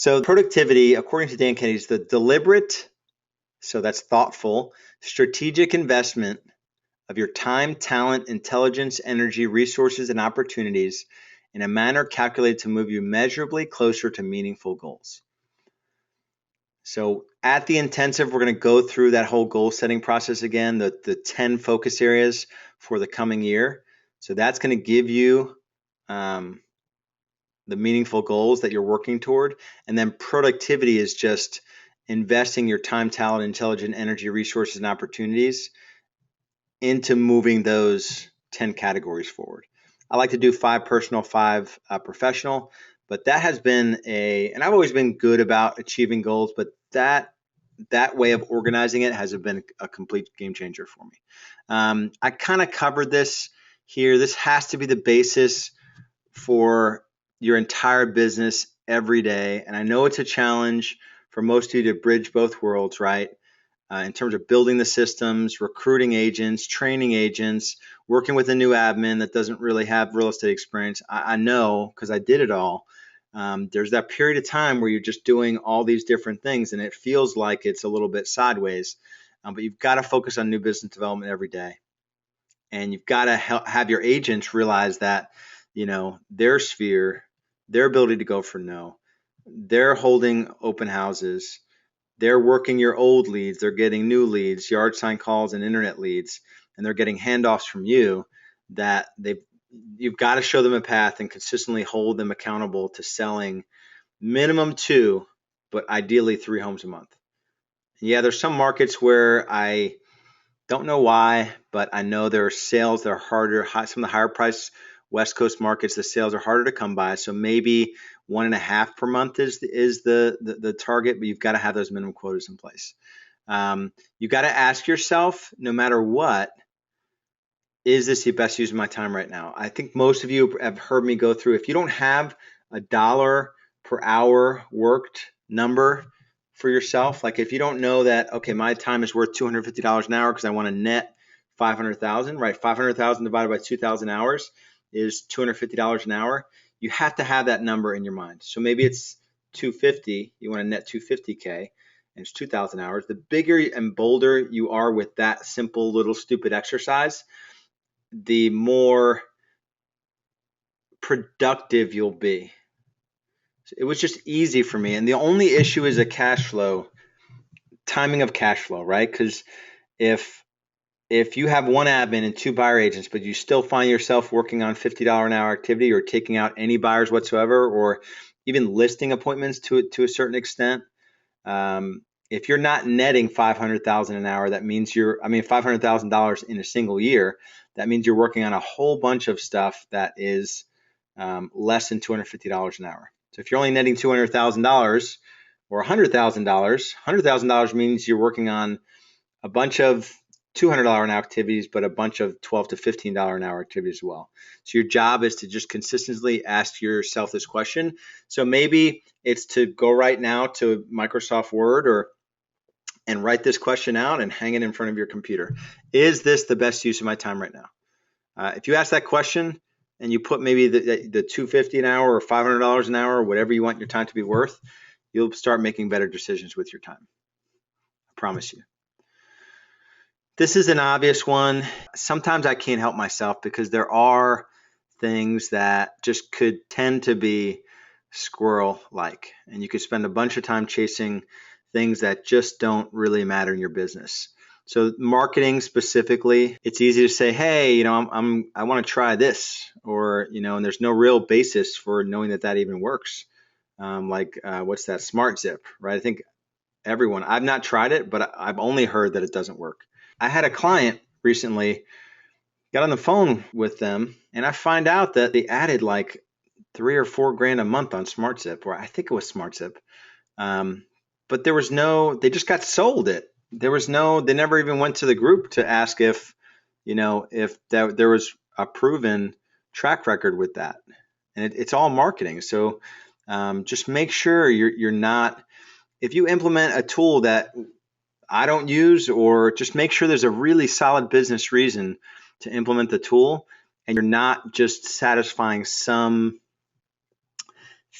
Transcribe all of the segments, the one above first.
So productivity, according to Dan Kennedy, is the deliberate, so that's thoughtful, strategic investment of your time, talent, intelligence, energy, resources, and opportunities in a manner calculated to move you measurably closer to meaningful goals. So at the intensive, we're going to go through that whole goal setting process again, the 10 focus areas for the coming year. So that's going to give you the meaningful goals that you're working toward. And then productivity is just investing your time, talent, intelligence, energy, resources, and opportunities into moving those 10 categories forward. I like to do 5 personal, 5 professional, but that has been and I've always been good about achieving goals, but that way of organizing it has been a complete game changer for me. I kind of covered this here. This has to be the basis for your entire business every day. And I know it's a challenge for most of you to bridge both worlds, right? In terms of building the systems, recruiting agents, training agents, working with a new admin that doesn't really have real estate experience. I know because I did it all. There's that period of time where you're just doing all these different things and it feels like it's a little bit sideways. But you've got to focus on new business development every day. And you've got to have your agents realize that, their sphere, their ability to go for no, they're holding open houses, they're working your old leads, they're getting new leads, yard sign calls and internet leads, and they're getting handoffs from you that you've got to show them a path and consistently hold them accountable to selling minimum 2, but ideally 3 homes a month. Yeah, there's some markets where I don't know why, but I know there are sales that are harder. Some of the higher price West Coast markets, the sales are harder to come by. So maybe 1.5 per month is the target, but you've got to have those minimum quotas in place. You've got to ask yourself, no matter what, is this the best use of my time right now? I think most of you have heard me go through, if you don't have a $1 per hour worked number for yourself, like if you don't know that, okay, my time is worth $250 an hour because I want to net 500,000, right? 500,000 divided by 2,000 hours is $250 an hour. You have to have that number in your mind. So maybe it's 250, you want to net 250K, and it's 2,000 hours. The bigger and bolder you are with that simple little stupid exercise, the more productive you'll be. It was just easy for me. And the only issue is timing of cash flow, right? Because if you have one admin and 2 buyer agents, but you still find yourself working on $50 an hour activity or taking out any buyers whatsoever, or even listing appointments to a certain extent, if you're not netting $500,000 an hour, that means $500,000 in a single year. That means you're working on a whole bunch of stuff that is less than $250 an hour. So if you're only netting $200,000 or $100,000, $100,000 means you're working on a bunch of $200 an hour activities, but a bunch of $12 to $15 an hour activities as well. So your job is to just consistently ask yourself this question. So maybe it's to go right now to Microsoft Word and write this question out and hang it in front of your computer. Is this the best use of my time right now? If you ask that question and you put maybe the $250 an hour or $500 an hour, or whatever you want your time to be worth, you'll start making better decisions with your time. I promise you. This is an obvious one. Sometimes I can't help myself because there are things that just could tend to be squirrel-like, and you could spend a bunch of time chasing things that just don't really matter in your business. So marketing specifically, it's easy to say, hey, I want to try this, or, and there's no real basis for knowing that even works. What's that? Smart Zip, right? I think I've not tried it, but I've only heard that it doesn't work. I had a client recently, got on the phone with them, and I find out that they added like $3 or $4 grand a month on Smart Zip, or I think it was Smart Zip. But they just got sold it. They never even went to the group to ask if there was a proven track record with that. And it's all marketing. So just make sure you're not, if you implement a tool that I don't use, or just make sure there's a really solid business reason to implement the tool, and you're not just satisfying some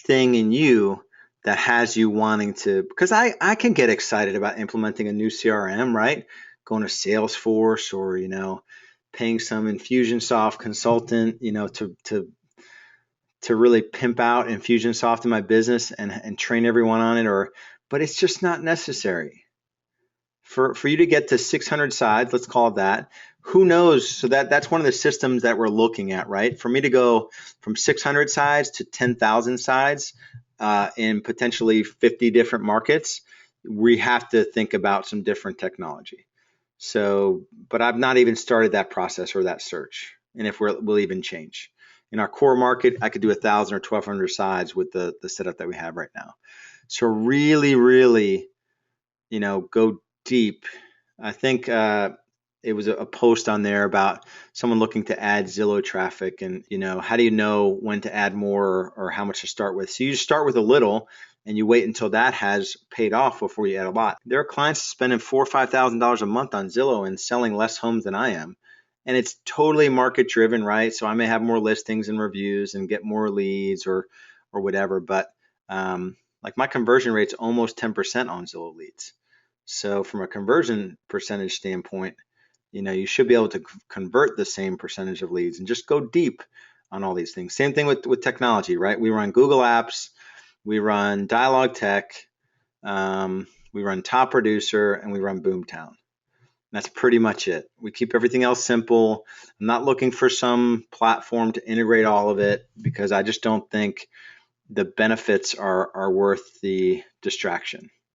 thing in you that has you wanting to, because I can get excited about implementing a new CRM, right? Going to Salesforce or, paying some Infusionsoft consultant, to really pimp out Infusionsoft in my business and train everyone on it, but it's just not necessary. For you to get to 600 sides, let's call it that. Who knows? So that's one of the systems that we're looking at, right? For me to go from 600 sides to 10,000 sides in potentially 50 different markets, we have to think about some different technology. So, but I've not even started that process or that search, and if we'll even change. In our core market, I could do 1,000 or 1,200 sides with the setup that we have right now. So really, really, go deep. I think it was a post on there about someone looking to add Zillow traffic, and how do you know when to add more or how much to start with? So you start with a little, and you wait until that has paid off before you add a lot. There are clients spending $4,000 or $5,000 a month on Zillow and selling less homes than I am, and it's totally market driven, right? So I may have more listings and reviews and get more leads or whatever, but like my conversion rate's almost 10% on Zillow leads. So from a conversion percentage standpoint, you should be able to convert the same percentage of leads and just go deep on all these things. Same thing with technology, right? We run Google Apps, we run Dialog Tech, we run Top Producer, and we run Boomtown. That's pretty much it. We keep everything else simple. I'm not looking for some platform to integrate all of it because I just don't think the benefits are worth the distraction.